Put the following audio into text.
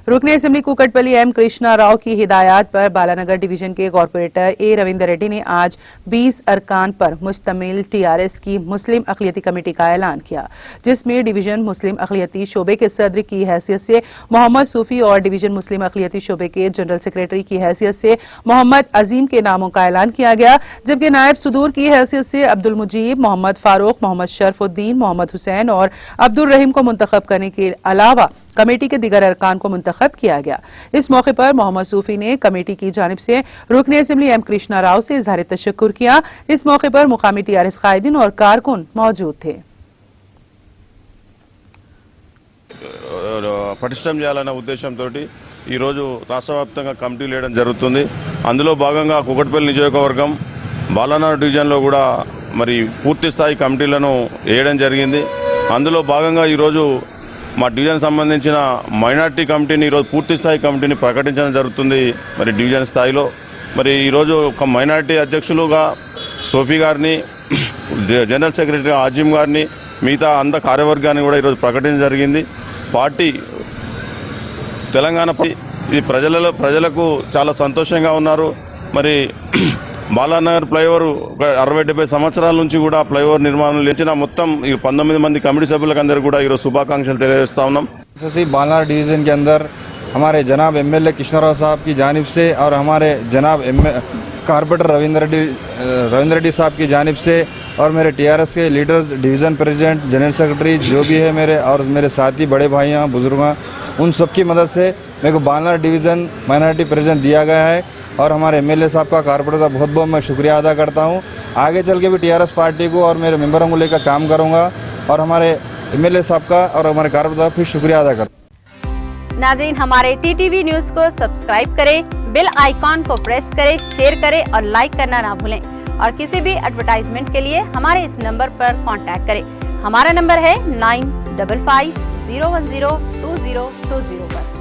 रुकने assembly Kukatpally M Krishna Rao की हिदायत पर बालानगर डिवीजन के कॉर्पोरेटर ए रविंदर रेड्डी ने आज 20 अरकान पर मुश्तमिल टीआरएस की मुस्लिम अक़लियती कमेटी का ऐलान किया, जिसमें डिवीजन मुस्लिम अक़लियती शोबे के सदर की हैसियत से मोहम्मद सूफी और डिवीजन मुस्लिम अक़लियती शोबे के जनरल सेक्रेटरी की हैसियत से मोहम्मद अजीम के नामों का ऐलान किया गया, जबकि नायब सदूर की हैसियत से अब्दुल मुजीब, मोहम्मद फारूक, मोहम्मद शरफुद्दीन, मोहम्मद हुसैन और अब्दुल रहीम को मुंतखब करने के अलावा कमेटी के दीगर अरकान को मुंतखब किया गया। इस मौके पर मोहम्मद सूफी ने कमेटी की जानिब से रुकने असेंबली एम कृष्णा राव से इज़हार तशक्कुर किया। इस मौके पर मुकामी टीआरएस कायदीन और कारकुन मौजूद थे। పటిష్టం చేయాలనే ఉద్దేశంతో ఈరోజు రాష్ట్ర వ్యాప్తంగా కమిటీలు వేయడం జరుగుతుంది। అందులో భాగంగా కుకట్పల్లి నియోజకవర్గం బాలానగర్ డివిజన్లో కూడా మరి పూర్తి స్థాయి కమిటీలను వేయడం జరిగింది। అందులో భాగంగా ఈరోజు మా డివిజన్ సంబంధించిన మైనార్టీ కమిటీని ఈరోజు పూర్తి స్థాయి కమిటీని ప్రకటించడం జరుగుతుంది। మరి డివిజన్ స్థాయిలో మరి ఈరోజు ఒక మైనార్టీ అధ్యక్షులుగా సోఫీ గారిని, జనరల్ సెక్రటరీ ఆజిమ్ గారిని, మిగతా అంద కార్యవర్గాన్ని కూడా ఈరోజు ప్రకటించడం జరిగింది। పార్టీ తెలంగాణ ఇది ప్రజలకు చాలా సంతోషంగా ఉన్నారు। మరి బాలానగర్ ఫ్లైఓవర్ 60-70 సంవత్సరాల నుంచి కూడా ఫ్లైఓవర్ నిర్మాణం లేచిన మొత్తం 19 మంది కమిటీ సభ్యులకు అందరూ కూడా ఈరోజు శుభాకాంక్షలు తెలియజేస్తా ఉన్నాం। बालानगर डिवीज़न के अंदर हमारे जनाब एमएलए कृष्णाराव साहब की जानिब से और हमारे जनाब कारपोरेटर रविंद्र रेड्डी साहब की जानिब से और मेरे टीआरएस के leaders, division president, general secretary जो भी है मेरे और मेरे साथी बड़े भाई हैं, बुजुर्ग हैं, उन सबकी मदद से मेरे को बालानगर डिवीज़न माइनॉरिटी प्रेसिडेंट दिया गया है। और हमारे एमएलए साहब का, कारपोरेटर का बहुत बहुत मैं शुक्रिया अदा करता हूँ। आगे चल के भी टीआरएस पार्टी को और मेरे मेंबरों को लेकर काम करूँगा और हमारे एमएलए साहब का और हमारे कारपोरेटर का फिर शुक्रिया अदा करता हूँ। नाज़रीन, हमारे टीटीवी न्यूज़ को सब्सक्राइब करें, बेल आइकॉन को प्रेस करें, शेयर करें और लाइक करना ना भूलें। और किसी भी एडवर्टाइजमेंट के लिए हमारे इस नंबर पर कांटेक्ट करें। हमारा नंबर है 9550102020 पर।